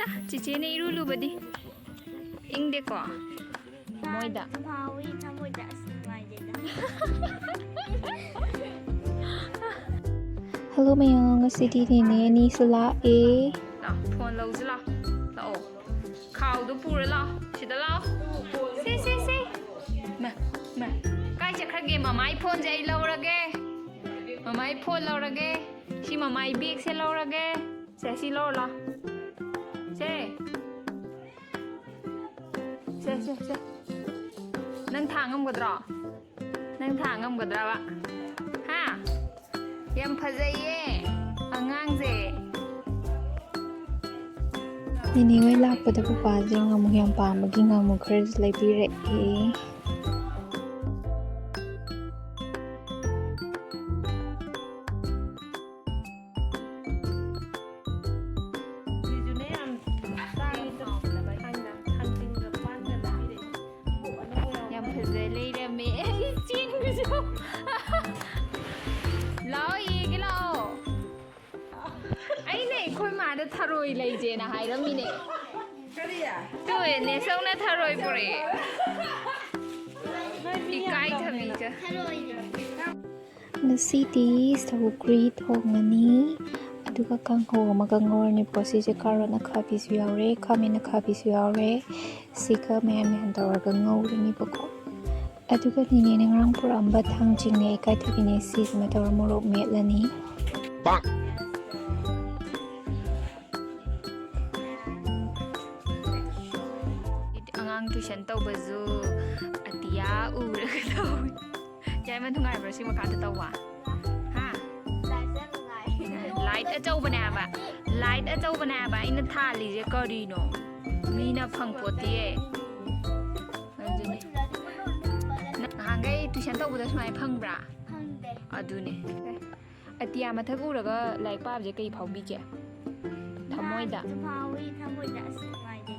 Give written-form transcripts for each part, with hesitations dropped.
ꯏꯪꯗꯦꯗ ꯆꯤꯆꯦꯅ ꯏꯔꯨꯂꯨꯕꯗꯤ ꯏꯪꯗꯦꯀꯣ ꯃꯣꯏꯗ Hello mayang, ngasidi Nene nisu lae. Phone lauju lao. Lao. Khawdu pura lao. Sida lao. Si. Ma. Kai chakhrage mamai phone jai laurage. Mamai phone laurage. Si mamai bag se laurage. Se si laur la. Se. Nang thang ngamgadra. Nang thang ngamgadra ba. Ha. Yam phajaiye. Angang je. Nene wai lakpada papa jeng ngamu yang pamagi ngamu khars laipire e. Yam phajai leire me chin gujo. Lao ye ke lao. Ai nei khoi ma da tharoi lai je na hai ram mi ne. Kariya. Toi ne song na tharoi pore. Ikai thami ja. Ngasidi sugnu thongani aduga kangho amaga ngorni posije karona khabi su yaure khamina khabi su yaure sika men tawraga ngawrini bako aduga Nene ngrang puramba thangjingne ikai thabine sisma tawra morok metlani bang Angang tuition tawbazu atia uraga taw. Jai man thungai bra si makata tawwa. Ha. Light achauba na ba. Light achauba na ba ina thali je karino. Mina phangpoti e. Ajune. Hangai tuition tawbada smai phangbra. Adune. Atia mathak uraga like pab je kai phaubi je. Thamoida. Thamoida asmai de.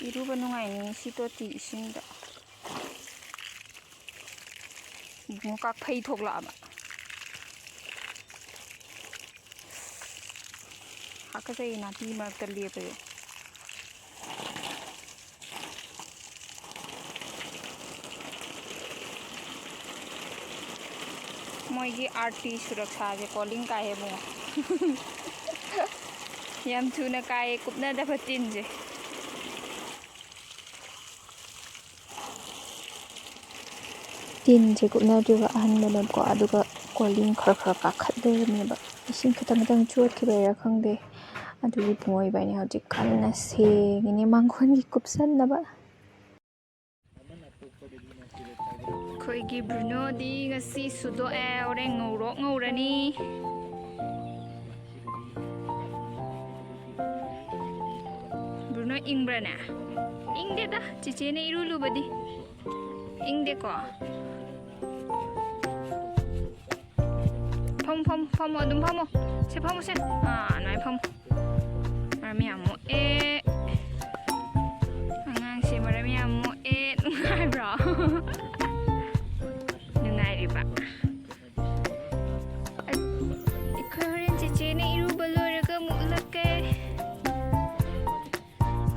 Iruba nungai ni sitoti isingda. Muka phai thokla ba. Hakasai na ti mar tar liye pe. Moigi RT suraksa je calling ka he mo. Yam thuna ka e kupna da phatin je. tin je kupna duga ahanbana ko aduga calling khar ka khatle me ba ising khatang chuat khibera khangde adugi pungoi ba ni hauji khalna se ngini mangkhon gi kupsan na ba Khoigi Bruno di ngasi sudo e ore ngaurani. Bruno ingbrana. Ingde da cice ne irulubadi. Ingde ko. Pom adum pomo. Se pomo se. Nai pomo. Marami amo e. Angang si marami amo e. Ngai bro. Ba. Ikorin cice ne iru balora ka mulake.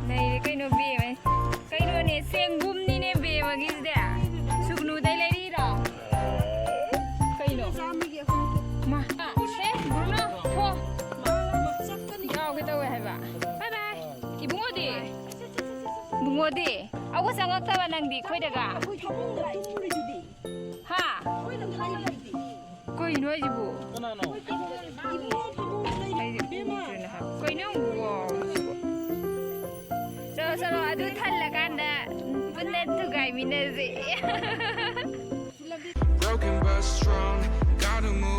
Nai kai no be mai. Kai no ne sengum ni ne be magis de. Sugnu dai lai ra. Kai no. Ma. Bruno. Tho. Yaw ke taw hai ba. Bye bye. Ibungo de. Bungo de. Awu sangak ta ba nang di khoi daga. Ha. Koi no jibu. Koi no wo. Salo adu thalla kanda bunne thugai minaze. Broken but strong, gotta move.